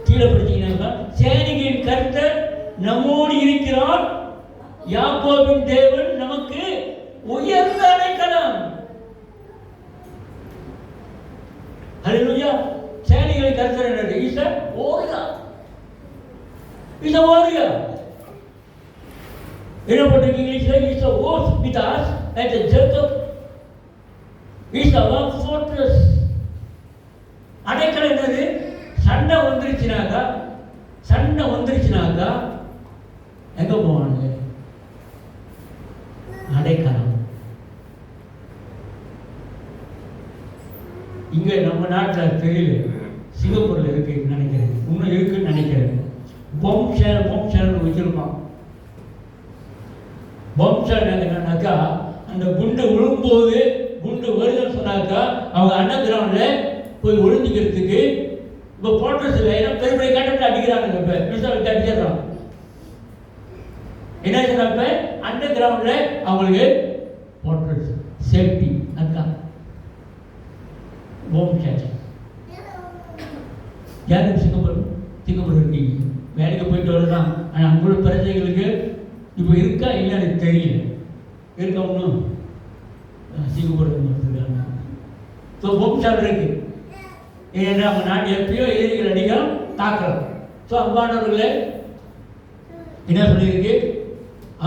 கீழே படிச்சீங்கன்னா, சேனைகளின் கர்த்தர் நம்மோடு இருக்கிறார், யாக்கோபின் தேவன் நமக்கு உயர்ந்த அடைக்கலம். ஹல்லேலூயா. சேனைகளின் கர்த்தர் என்னது? Is a warrior. Is a warrior. என்ன போட்டிருக்கு இங்கிலீஷ்ல? Is a war with us at the Jacob. Is our fortress. அடைக்கலம் என்னது? சண்டை வந்துருச்சுனாக்கா எங்க போவானுங்க? அடைக்கலம். இங்க நம்ம நாட்டில் தெரியல, சிங்கப்பூர்ல இருக்குன்னு நினைக்கிறேன், இன்னும் இருக்குன்னு நினைக்கிறேன். பொம்ஷேர் வச்சிருப்பான். பொம்ஷேர் என்னன்னாக்கா, அந்த குண்டு விழும்போது, குண்டு வருதுன்னு சொன்னாக்கா அவங்க அண்டர் கிரவுண்ட்ல போய் ஒழிஞ்சிக்கிறதுக்கு இப்போ போட்டர்ஸ் ஏன்னா பெரிய பெரிய கட்டத்தில் அடிக்கிறாங்க. இப்போ மிஸ்ஸால் அடிச்சிடறான். என்ன சொன்னப்ப அண்டர் கிரவுண்ட்ல அவங்களுக்கு போட்டர்ஸ் சேஃப்டி. அதுதான் பொம்ஷேர். யாருக்கு? சிங்கப்பூர் இருக்கீங்க, வேலைக்கு போயிட்டு வரலாம். ஆனால் அவங்களோட பிரச்சனைகளுக்கு இப்போ இருக்கா இல்லைன்னு தெரியல. இருக்கா ஒன்றும் சிங்கப்பூர் இருக்காங்க. ஸோ பொம்ஷேர் இருக்கு. ஏன்னா நம்ம நாட்டில் எப்பயோ எதிரிகள் அடிக்கிறோம், தாக்குறோம். ஸோ அன்பானவர்களே என்ன சொல்லியிருக்கு?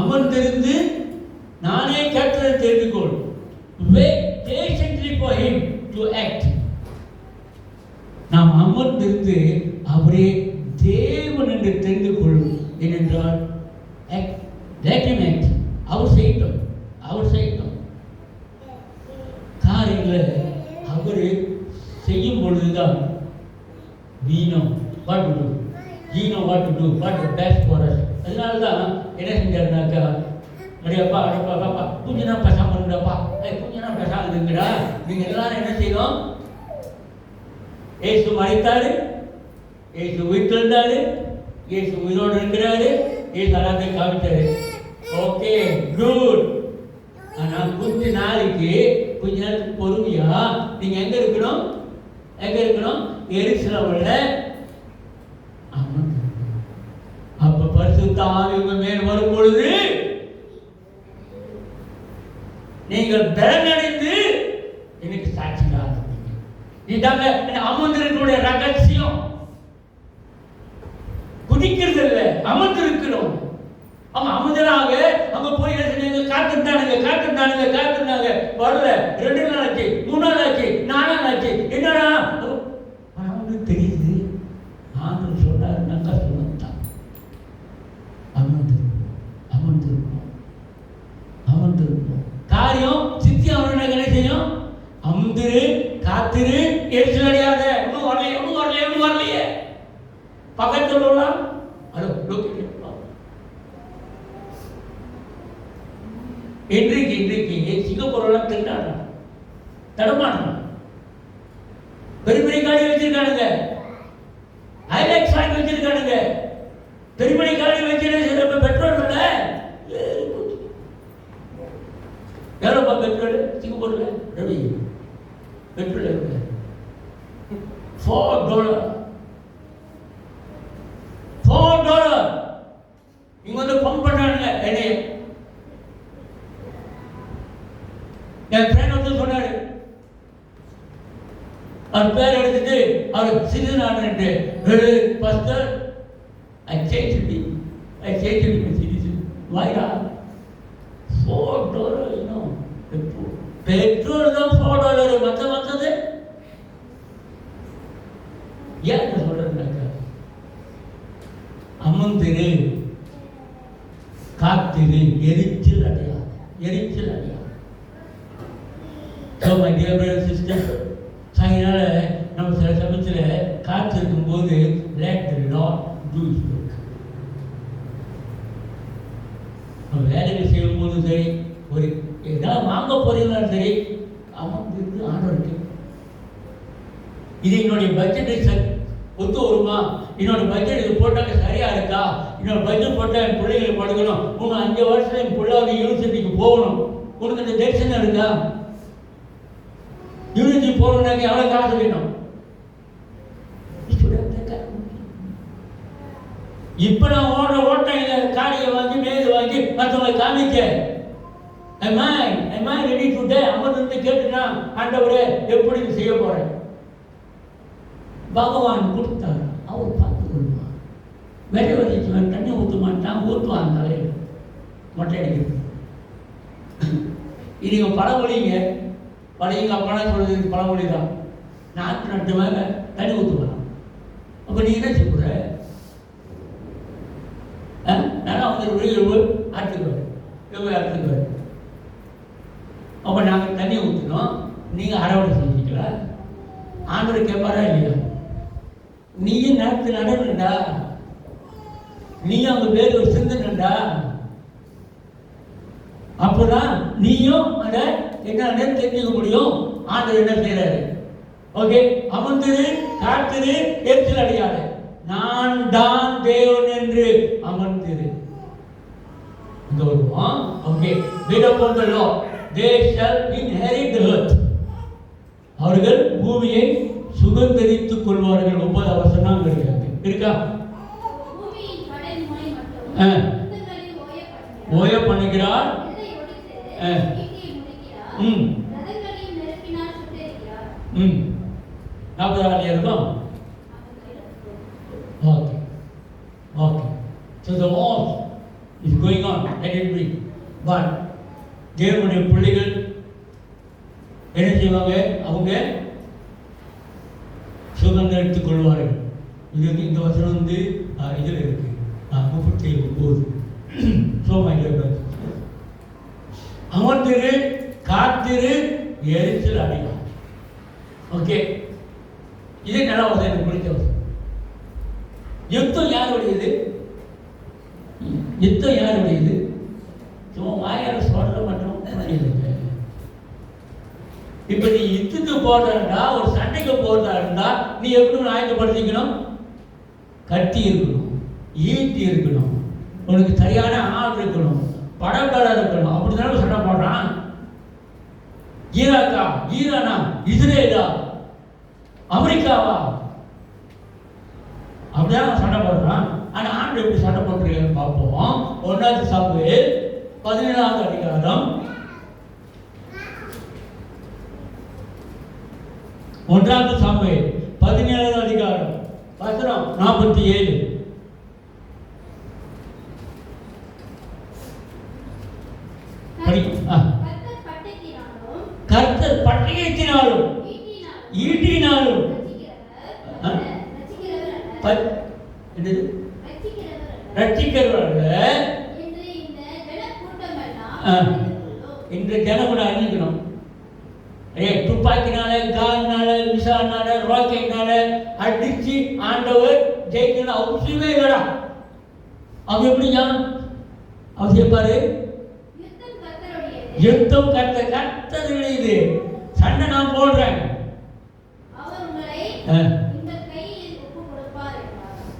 அமர்ந்திருந்து நானே கேட்டதை தெரிந்து கொள். Wait patiently for him to act. நாம் அமர்ந்திருந்து அவரே தேவன் என்று தெரிந்து கொள்ளும். ஏனென்றால் let him act. அவர் செய்யட்டும் காரியங்களை அவர் செய்யும் பொழுதுதான் we know what to do. He know what to do, what is best for us. அதனால தான் என்ன செஞ்சாருனாக்கா, அடையப்பா கொஞ்ச நேரம் பேசாமல் இருங்கப்பா, கொஞ்ச நேரம் பேசாமல் இருங்கடா. நீங்கள் எல்லாரும் என்ன செய்யணும்? ஏசு மறைத்தாரு, ஏசு உயிர்த்தெழுந்தாரு, ஏசு உயிரோடு இருக்கிறாரு, ஏசு எல்லாத்தையும் காமிச்சாரு. Okay good. ஆனால் கொஞ்ச நேரத்துக்கு பொறுமையா நீங்க எங்க இருக்கணும்? எருசலேம்ல. அப்ப பரிசுத்த ஆவி உங்க மேல் வரும் பொழுது நீங்கள் பலனடைந்து எனக்கு சாட்சியாக இருப்பீங்க. இதாங்க அமர்ந்திருக்கிற ரகசியம். குதிக்கிறது இல்லை, அமர்ந்திருக்கிறோம். அமர்ந்தனாக அங்க போய் காத்துட்டானுங்க வரல. 2 நாள் ஆச்சு, 3 நாள் ஆச்சு, 4 நாள் ஆச்சு. என்னடா அவனுக்கு தெரியுது. ஆண்டு சொன்னார், நக்கா சொன்னதான். அமர்ந்திருப்போம். காரியம் சித்தி அவனுடைய என்ன செய்யும்? அமர்ந்திரு, காத்திரு, எரிச்சல் அடையாத. இன்னும் வரலையே. பக்கத்தில் சொல்லலாம். இன்றைக்கு சிங்கப்பூர்லாம் திண்டாடுறான், தடமாடுறான். பெரிய பெரிய காடி வச்சிருக்கானுங்க, ஹைலைட்ஸ் வாங்கி வச்சிருக்கானுங்க. பெரிய பெரிய காடி வச்சிருக்க பெட்ரோல் இல்லை. கடை சிங்கப்பூரில் ரவி பெட்ரோல் இருக்கு $4 இங்க வந்து பம்ப் பண்றாங்க என்னைய. என் ஃப்ரெண்ட் வந்து சொன்னாரு, அவர் பேர் எடுத்துட்டு அவர் சிறிது pastor I changed my citizen. Why not? $4, you know. Petrol தான் $4 மற்றது ஏன் சொல்றாங்க? அமர்ந்திரு, காத்திரு, எரிச்சல் அடையாது. So my dear brothers and sisters, அதனால நம்ம சில சமயத்தில் காத்திருக்கும் போது let the Lord do his work. நம்ம வேலைகள் செய்யும் போதும் சரி, ஒரு ஏதாவது வாங்க போறீங்களாலும் சரி, அமர்ந்திருந்து ஆண்டவருக்கு இது என்னுடைய பட்ஜெட்டை ஒத்து வருமா, என்னோட பட்ஜெட் இது போட்டாங்க சரியா இருக்கா, என்னோட பட்ஜெட் போட்டால் என் பிள்ளைகளை படுக்கணும், உங்க 5 வருஷத்துல என் பிள்ளைங்க யூனிவர்சிட்டிக்கு போகணும், உனக்கு இந்த டெசிஷன் இருக்கா? யூனிவர்சிட்டி போகணும்னாக்க எவ்வளோ காசு வேணும்? இப்ப நான் ஓட்டம் இல்லை, காரியை வாங்கி மேல் வாங்கி மற்றவங்களை காமிக்க ரெடி டு டே அமர்ந்து கேட்டுனா ஆண்டவரே எப்படி செய்ய போறேன்? பகவான் கொடுத்தார், அவர் பார்த்து கொள்வார். வெடி வலிச்சுவன் தண்ணி ஊற்ற மாட்டான், ஊற்றுவான் தலையில் மொட்டை அடிக்கிறது. இது பழமொழிங்க, பழையங்க அப்பெல்லாம் சொல்றது பழமொழி தான். நாற்று நட்டு மேல தண்ணி ஊற்றுவான். அப்போ நீ என்ன சொல்ற? நல்லா வந்து அறுத்துக்குவார். அப்போ நாங்கள் தண்ணி ஊற்றணும், நீங்கள் அறவடை செஞ்சுக்கல. ஆண்டவர் கேட்பாரா இல்லையா? நீயும் நேரத்து நடணுண்டா, நீயும் அவங்க பேர் ஒரு சிந்தனண்டா, அப்போதான் நீயும் அதை என்ன தெரிஞ்சுக்க முடியும். ஆண்டவர் என்ன செய்யறாரு? ஓகே, அமர்ந்திரு, காத்திரு, எரிச்சல் அடையாது, நான் தான் தேவன் என்று அமர்ந்திரு. இந்த வருவோம். Okay, wait upon the Lord, they shall inherit the earth. அவர்கள் பூமியை சுதந்தரித்துக் கொள்வார்கள். 9 வசனம் இருக்கா? ஓய பண்ணுகிறார், நாற்பதாம் இருக்கும். Okay. So the war is going on, let it be. But தேவனுடைய பிள்ளைகள் என்ன செய்வாங்க? அவங்க சுதந்திரத்துக் கொள்வார்கள். இது இந்த வசனம் வந்து இதில் இருக்கு 37. So my dear brothers, அமர்ந்திரு, காத்திரு, எரிச்சல் அடையாது. ஓகே, இது நல்லா வசனம், எனக்கு பிடிச்ச வசனம். யுத்தம் யாருடையது? சும்மா வாயால சொல்ற மட்டும் இப்ப நீ யுத்தத்துக்கு போறதா, ஒரு சண்டைக்கு போறதா இருந்தா நீ எப்படி ஆயத்தப்படுத்திக்கணும்? கத்தி இருக்கணும், ஈட்டி இருக்கணும், உனக்கு சரியான ஆள் இருக்கணும், படபலம் இருக்கணும். அப்படித்தானே சண்டை போடுறான். ஈராக்கா, ஈரானா, இஸ்ரேலா, அமெரிக்காவா, அப்படிதான் சண்டை போடுறான். ஆனா ஆண்டு எப்படி சண்டை போட்டுருக்கேன்னு பார்ப்போம். 1 சாமுவேல் 17ஆம் அதிகாரம் 1 சாமுவேல் 17ஆம் அதிகாரம் வசனம் 47. கர்த்தர் பட்டயத்தினாலும் ஈட்டினாலும் ரட்சிக்கிறவர்கள இந்த ஜனங்களை அறிஞ்சிக்கணும். துப்பாக்கினால, கால்னால, விசானால, ராக்கெட்னால அடிச்சு ஆண்டவர் ஜெயிக்கணும் அவசியமே இல்லடா. அவன் எப்படி அவர் கேட்பாரு? யுத்தம் கர்த்தருடையது, சண்டை நான் போடுறேன்.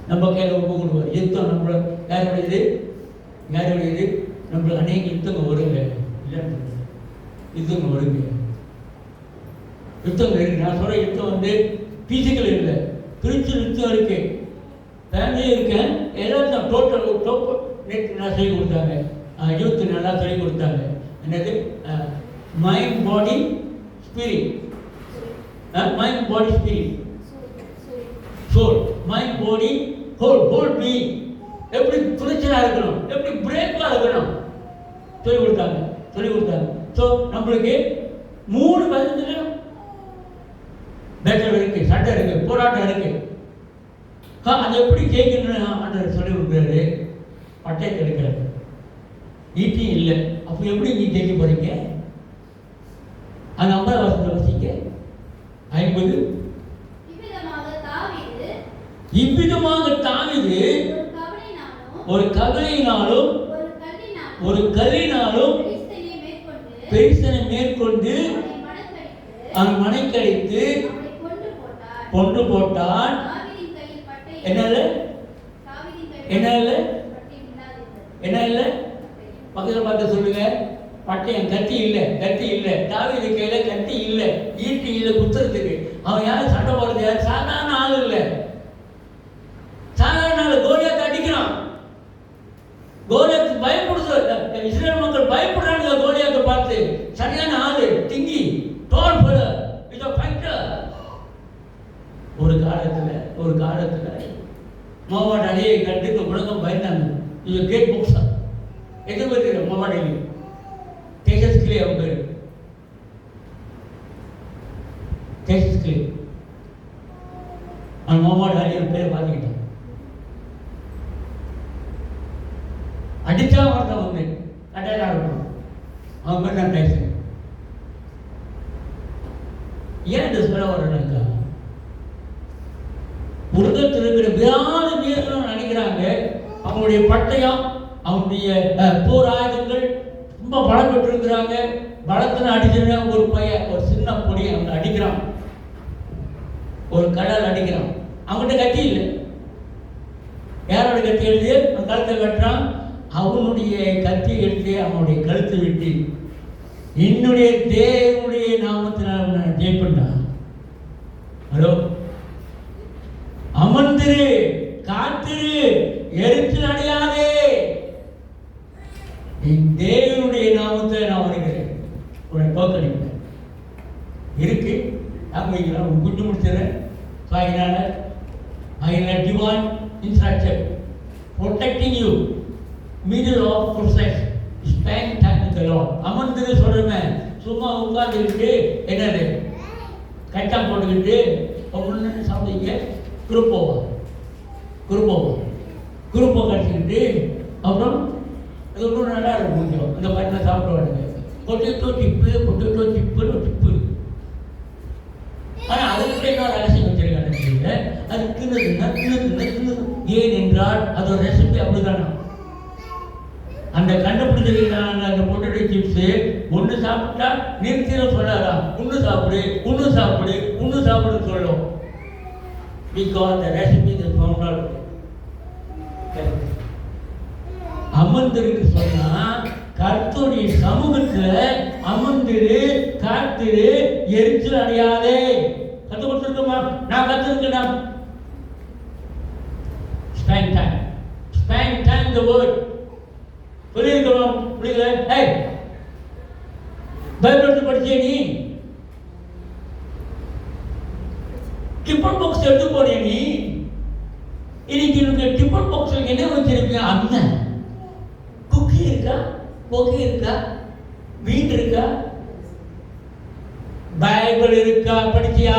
நம்ம கையில் ஒப்பு கொடுப்பார். யுத்தம் நம்மள யாருடையது? நம்மள அநேக யுத்தங்க வருங்க. யுத்தம் வருங்க. யுத்தம் இருக்கு. நான் சொல்ற யுத்தம் வந்து பிசிக்கல் இல்லை, ஸ்பிரிச்சுவல் யுத்தம் இருக்கு. ஃபேமிலியும் இருக்கேன், எல்லாத்தையும் டோட்டல் நேற்று நான் சொல்லி கொடுத்தாங்க, யூத்து நல்லா சொல்லி கொடுத்தாங்க. என்னது? Mind body spirit, mind body spirit, soul, mind body whole be எப்படி துணிச்சலாக இருக்கணும், எப்படி பிரேக்காக இருக்கணும் சொல்லி கொடுத்தாங்க. ஸோ நம்மளுக்கு 3 பதத்துலையும் பேட்டல் இருக்கு, சண்டை இருக்கு, போராட்டம் இருக்கு. அதை எப்படி ஜெயிக்கணும்னு ஆண்டவர் சொல்லி கொடுக்குறாரு. பட்டயத்தை எடுக்கிறாரு, ஈட்டி இல்லை. அப்போ எப்படி நீ ஜெயிக்க போறீங்க? அந்த 50 வருஷத்தை வசிக்க 50 இவ்விதமாக தாவீது ஒரு கவலையினாலும் ஒரு கல்லினாலும் பெரிசனை மேற்கொண்டு அவன் மனைக்கடித்து கொண்டு போட்டான். என்ன பக்கத்தில் பார்த்து சொல்லுங்க. பட்டயம், கத்தி இல்லை. தாவீது கையில கத்தி இல்லை, ஈட்டி இல்லை குத்துறதுக்கு. அவன் யாரும் சண்டை போடுறது யார்? சாதாரண ஆள் இல்லை. சாதாரண ஆள். கோலியாத் அடிக்கிறான். கோலியாத் பயப்படுது. இஸ்ரேல் மக்கள் பயப்படுறாங்க கோலியாத்தை பார்த்து. சரியான ஆளு, திங்கி tall feller, is a fighter. ஒரு காலத்துல மோவாட் அடியை கண்டித்து உலகம் பயந்தாங்க. இது கேட் புக்ஸா எதிர்பார்க்கிற மோவாட் அடி தேஜஸ் கிளே, அவங்க பேர் தேஜஸ் கிளே. அந்த மோவாட் அடியோட பேரை பார்த்துக்கிட்டான். அடித்தா ஒருத்தன் வந்து கட்டையாக இருக்கணும், அவன் பேர் நான் பேசுகிறேன். ஏன் இந்த சொல்ல வரணுக்கா? உலகத்தில் இருக்கிற விராத வீரர்கள் நினைக்கிறாங்க அவங்களுடைய பட்டயம், அவங்களுடைய போர் ஆயுதங்கள் ரொம்ப பலம் பெற்று இருக்கிறாங்க. பலத்தில் அடிச்சிருந்தா ஒரு பையன், ஒரு சின்ன பொடி அவங்க அடிக்கிறான், ஒரு கடல் அடிக்கிறான். அவங்ககிட்ட கத்தி இல்லை. யாரோட கத்தி எழுதி அவன் கழுத்தை வெட்டுறான். அவனுடைய கத்தி எடுத்து அவனுடைய கழுத்து வெட்டி என்னுடைய தேவனுடைய நாமத்தினால் நான் ஜெயிப்பேன். ஹலோ, அமர்ந்திரு, காத்திரு, எரிச்சல் அடையாதே, என் தேவனுடைய நாமத்தை நான் வருகிறேன், உன்னை தோற்கடிப்பேன். இருக்கு நான் குட்டு முடிச்சிடறேன். அதனால divine instruction protecting you, middle of process, spend time with the Lord. அமர்ந்து சொல்றேன், சும்மா உட்காந்துக்கிட்டு என்னது கட்டா போட்டுக்கிட்டு ஒன்று சாப்பிடுங்க. குரூப்போ கடிச்சுக்கிட்டு அப்புறம் அது ஒன்றும் நல்லா இருக்கும். கொஞ்சம் இந்த மாதிரி சாப்பிடுவாங்க. Potato chip. ஆனால் அதுக்கிட்ட இன்னொரு ரகசியம் வச்சிருக்காங்க. அது தின்னு. ஏன் என்றால் அது ஒரு ரெசிபி அப்படிதானா. அந்த கண்டுபிடிச்சிருக்காங்க. அந்த பொட்டேட்டோ சிப்ஸு ஒன்று சாப்பிட்டா நிறுத்தின சொல்லாதான், ஒன்று சாப்பிடு சொல்லும். Because the recipe is found out. அமர்ந்திருக்கு சொன்னா கர்த்தருடைய சமூகத்துல அமர்ந்திரு, காத்திரு, எரிச்சல் அடையாதே. கத்து கொடுத்துருக்கோமா? நான் கத்துருக்கேன். Spend time the word. புரியுதுக்கணும், புரியுது? பைபிள் படிச்சே நீ? டிஃபன் பாக்ஸ் எடுத்து போனே நீ? இன்னைக்கு எனக்கு டிஃபன் பாக்ஸில் என்ன வச்சிருக்கீங்க? அண்ணன் குக்கி இருக்கா, மீன் இருக்கா, பைபிள் இருக்கா, படிச்சியா,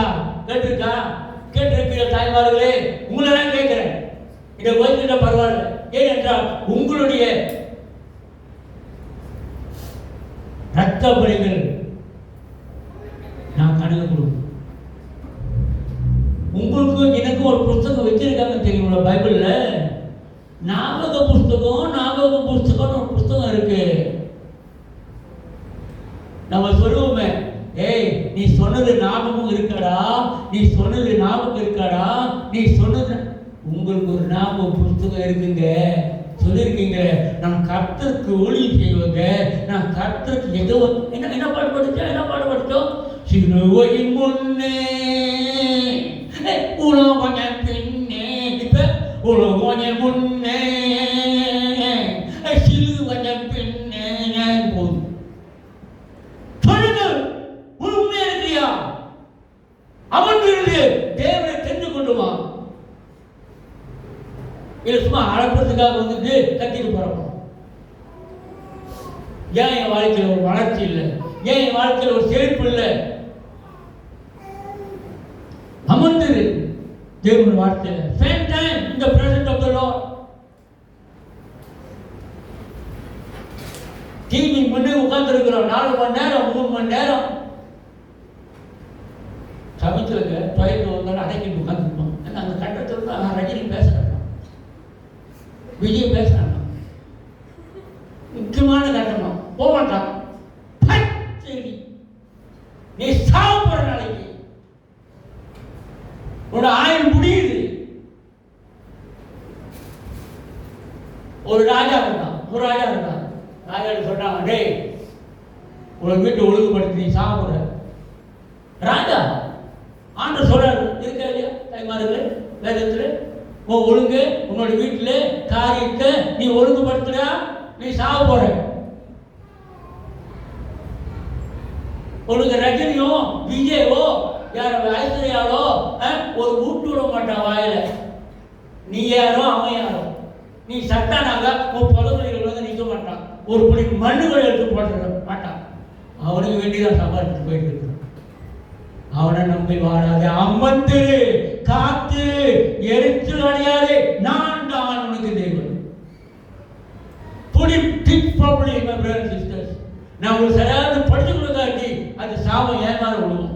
கேட்டிருக்கிற தாய்மார்களே, உங்களை நான் கேட்கிறேன். இதை ஓய்ந்துட்ட பரவாயில்ல. ஏனென்றால் உங்களுடைய ரத்த பலிகள் நான் கணக்கு கொடுக்கும். உங்களுக்கு எனக்கு ஒரு புஸ்தகம் வச்சிருக்காங்க தெரியுங்களா? பைபிள்ல ஞாபக புஸ்தகம் ஒரு புஸ்தகம் இருக்கு. நம்ம சொல்லுவோமே, நீ சொன்னது ஞாபகம் இருக்காடா, உங்களுக்கு ஒரு ஞாபக புஸ்தகம் இருக்குங்க. சொல்லியிருக்கீங்க, நான் கர்த்தருக்கு ஊழியம் செய்வங்க, நான் கர்த்தருக்கு ஏதோ என்ன பாடுபடுத்தோம் சிலுவையின் முன்னே உலகம் பின்னே, இப்ப உலகம் முன்னே சிலுவை பின்னே போதும். சொல்லுங்கள், உண்மையா இருக்கிறியா? அமர்ந்திருந்து தேவனை தெரிந்து கொள்ளுமா? இது சும்மா அழப்பதுக்காக வந்துட்டு கத்திட்டு போறோம். ஏன் என் வாழ்க்கையில் ஒரு வளர்ச்சி இல்லை? ஏன் என் வாழ்க்கையில் ஒரு செழிப்பு இல்லை? அமர்ந்திரு தேவனுடைய வார்த்தையில். Spend time in the presence of the Lord. TV முன்னே உட்கார்ந்து இருக்கிறோம் 4 மணி நேரம் 3 மணி நேரம். சமயத்தில் தொழில் வந்தாலும் அடைக்கிட்டு உட்காந்துருப்போம். அந்த கட்டத்தில் தான் ரஜினி பேசுறாங்க, விஜய் பேசுறாங்க, முக்கியமான கட்டணம் போக மாட்டான். சரி, நீ சாப்பிட்ற நாளைக்கு உன்னோட ஆயுள் முடியுது. ஒரு ராஜா இருந்தான். ராஜா சொன்னாங்க, டேய் உனக்கு வீட்டு ஒழுங்குபடுத்தி நீ சாப்பிட்ற. ராஜா ஆண்டவர் சொல்றாரு, இருக்கா இல்லையா கைமாறுகளே வேதத்தில், உன் ஒழுங்கு உன்னோட வீட்டில் காரியத்தை நீ ஒழுங்குபடுத்துறா, நீ சாக போற. உனக்கு ரஜினியோ விஜயோ யார ஐஸ்வர்யாவோ ஒரு ஊட்டு விட மாட்டான் வாயில. நீ யாரோ அவன் யாரோ, நீ சட்டானாங்க உன் பதவிகள் வந்து நிற்க மாட்டான். ஒரு படி மண்ணுகள் எடுத்து போட்டுற மாட்டான். அவனுக்கு வேண்டிதான் சம்பாதிச்சு போயிட்டு இருக்கிறான். அவனை நம்பி வாழாதே, அமர்ந்திரு, காத்து, எரிச்சல் அடையாதே, நான் தான் உனக்கு தேவன். நான் ஒரு சரியான படிச்சு கொடுக்காட்டி அது சாபம் ஏன் மேல விடுவோம்,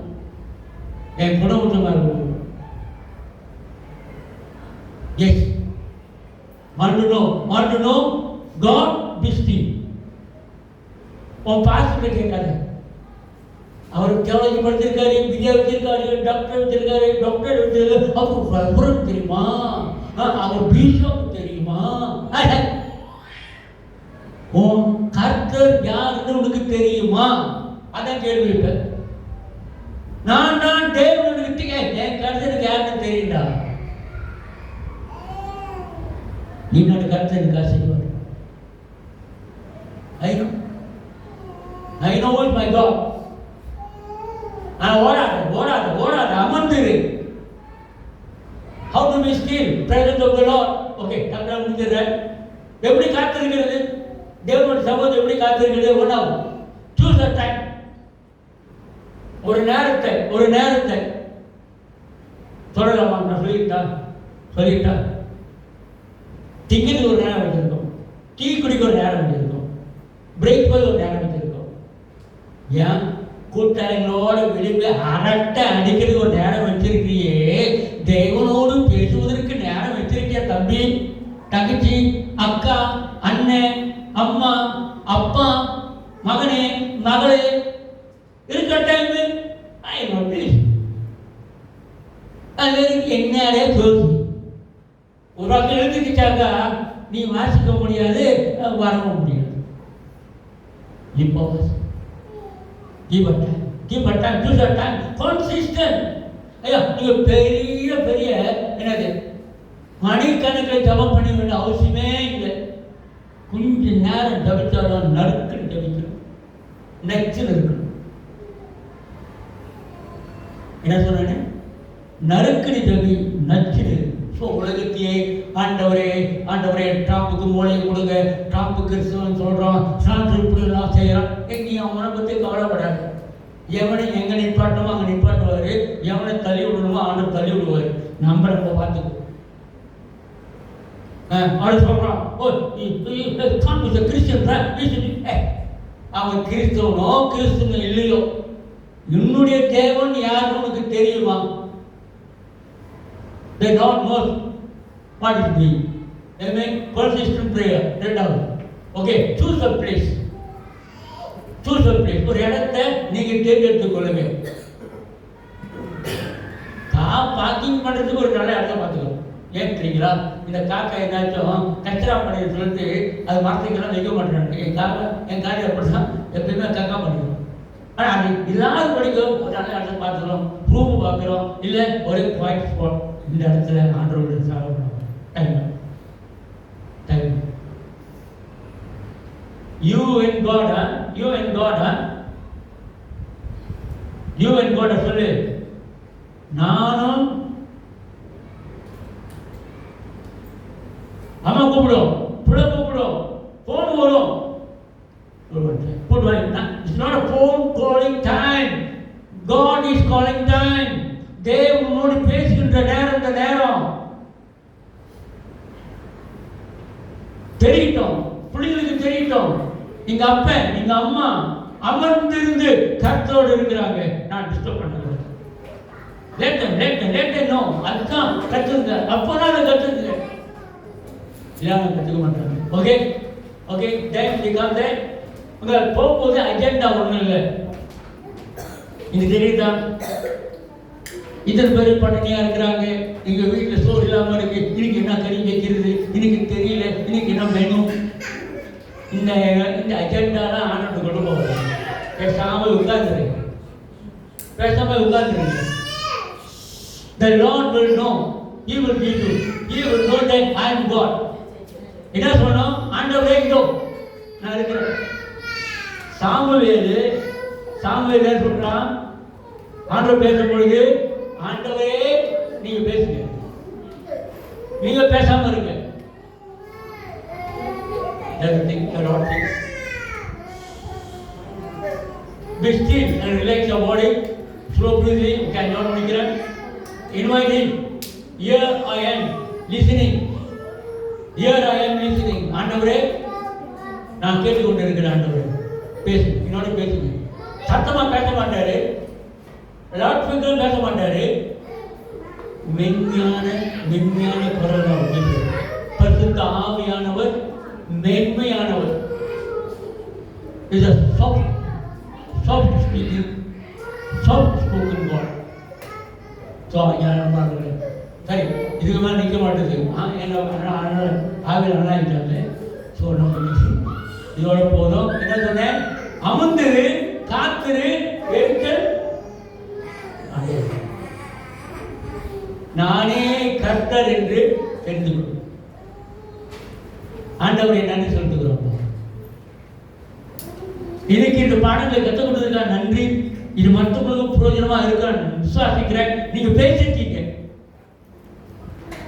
என் குடும்பத்து மேல விடுவோம். எஸ், மறந்துடும் God distinct. உன் பாஸ்டர் கேட்காது, அவர் தியாலஜி படிச்சிருக்காரு, பிஏ வச்சிருக்காரு, டாக்டர் வச்சிருக்காரு, அவருக்கு தெரியுமா, அவர் பிஷப் தெரியுமா? உன் கர்த்தர் யாருன்னு உனக்கு தெரியுமா? அதான் கேள்வி. இப்ப நான் தேவனுக்கு என் கர்த்தருக்கு யாருன்னு தெரியுண்டா? என்னோட கர்த்தருக்கு செய்வார். I know it's my God. ஓடாத அமர்ந்திரு. How to be still, presence of the Lord. Okay, நம்ம முடிஞ்சிடுறேன். எப்படி காத்திருக்கிறது தேவனுடைய சமூகத்தை? எப்படி காத்திருக்கிறது? ஒன்றாவது, சூஸ் அ டைம். ஒரு நேரத்தை சொல்லலாமா? நான் சொல்லிட்டா திங்கிறதுக்கு ஒரு நேரம் வச்சிருக்கோம், டீ குடிக்க ஒரு நேரம் வச்சிருக்கோம், பிரேக்ஃபாஸ்ட் ஒரு நேரம் வச்சிருக்கோம். ஏன் கூட்டாளிகளோட விளிம்பு அரட்டை அடிக்கிறதுக்கு ஒரு நேரம் வச்சிருக்கிறியே, தேவனோடு பேசுவதற்கு நேரம் வச்சிருக்கிய தம்பி, தங்கச்சி, அக்கா, அண்ணன், அம்மா, அப்பா, மகனே, மகளே, இருக்கிற டைம் என்னே சொல்லு. ஒரு பக்கம் எழுதிக்கிட்டாக்கா நீ வாசிக்க முடியாது, வரவும் முடியாது. இப்போ give a time, choose a time, consistent. ஐயா, நீங்க பெரிய என்னது மணிக்கணக்கில் ஜபம் பண்ண வேண்டிய அவசியமே இல்லை. கொஞ்ச நேரம் ஜபிச்சாலும் நறுக்குன்னு ஜபிக்கணும், நச்சுன்னு இருக்கணும். என்ன சொன்னேன்? நறுக்குன்னு ஜபி, நச்சுன்னு. ஸோ உலகத்தையே ஆண்டவரே ட்ராம்புக்கு மூளையை கொடுங்க, ட்ராம்பு கிறிஸ்தவன் சொல்கிறான், சான்று இப்படிலாம் செய்கிறான். நீ அவனை பற்றி கவலைப்படாது. எவனை எங்கே நிப்பாட்டமோ அங்கே நிப்பாட்டுவார், எவனை தள்ளி விடணுமோ அவனை தள்ளி விடுவார். நம்ம பார்த்துக்கோ. அவன் சொல்கிறான், அவன் கிறிஸ்தவனோ கிறிஸ்தவனோ இல்லையோ, என்னுடைய தேவன் யாருன்னு உனக்கு தெரியுமா? They don't know what it means. Amen. Persistent prayer. ரெண்டாவது, ஓகே, choose a place. ஒரு இடத்தை நீங்க தேர்ந்தெடுத்துக் கொள்ளுங்க. பார்க்கிங் பண்றதுக்கு ஒரு நல்ல இடத்தை பார்த்துக்கணும். ஏன் தெரியுங்களா? இந்த காக்கா ஏதாச்சும் கச்சரா பண்ணி சொல்லிட்டு அது மரத்துக்கெல்லாம் வைக்க மாட்டேறாங்க. என் காரியம் அப்படி தான் எப்பயுமே கக்கா பண்ணிடும். ஆனால் அது இல்லாத படிக்கும் ஒரு இடத்துல பார்த்துக்கிறோம், ப்ரூஃப் பார்க்குறோம், இல்லை ஒரே பாயிண்ட் ஸ்பாட் இந்த இடத்துல ஆண்டவருடைய சாக டைம் டைம் யூ அண்ட் காட் சொல்லு. நானும் அம்மா கூப்பிடும், பிள்ளை கூப்பிடும், போன் வரும். It's not a phone calling time. God is calling time. தேவனோடு பேசுகின்ற நேரம் இந்த நேரம். தெரியட்டும், பிள்ளைகளுக்கு தெரியட்டும், எங்க அப்பா எங்க அம்மா அமர்ந்திருந்து கர்த்தரோடு இருக்கிறாங்க. நான் டிஸ்டர்ப் பண்ண லேட்டோ அதுதான் கற்றுங்க. அப்போதான் கற்றுங்க, இல்லைன்னா கற்றுக்க மாட்டாங்க. ஓகே ஓகே டைம் நிக்காந்து உங்க போகும்போது அஜெண்டா ஒன்றும் இல்லை. இது தெரியுதா? இதன் பேர் பட்டினியா இருக்கிறாங்க, எங்க வீட்டில் சோறு இல்லாமல் இருக்கு, இன்னைக்கு என்ன கறி வைக்கிறது, இன்னைக்கு தெரியல, இன்னைக்கு என்ன வேணும். இந்த இந்த அஜெண்டாலாம் ஆண்டு கொண்டு போவாங்க. பேசாமல் உட்கார்ந்துருங்க, பேசாமல் உட்கார்ந்துருங்க. The Lord will know. He will give you. He will know that I am God. என்ன சொன்னோம்? ஆண்டவரே இதோ நான் இருக்கிறேன். சாமுவேல் சொல்றான், ஆண்டவர் பேசும் பொழுது, ஆண்டவரே நீங்க பேசுங்க, நீங்க பேசாம இருங்க. Everything the Lord thinks. Be still and relax your body. Slow breathing. Cannot migrate. Invite him. Here I am listening. ஆண்டவரே நான் கேட்டுக்கொண்டு இருக்கிறேன். ஆண்டவரே பேசு, என்னோட பேசுங்க. சத்தமா பேச மாட்டாரு, லவுட் ஸ்பீக்கர் பேச மாட்டாரு, மென்மையான குரல் பேசுவார். பரிசுத்த ஆவியானவர் மென்மையானவர். is a soft speaking, soft spoken God. So ஞானமானவர்களே, சரி இதுக்கு மேலே நிற்க மாட்டேது. ஆவியில் அண்ணாயிட்டாங்க. ஸோ நம்ம இதோட போதும். என்ன சொன்னேன்? அமர்ந்திரு, காத்திரு, எரிச்சல். நானே கர்த்தர் என்று தெரிந்து கொள். ஆண்டவரை நன்றி செலுத்துகிறோம். இன்னைக்கு இந்த பாடங்களை கற்றுக் கொடுத்ததுக்காக நன்றி. இது மற்றவங்களுக்கும் பிரயோஜனமா இருக்கான்னு விசுவாசிக்கிறேன். நீங்க பேசிருக்கீங்க,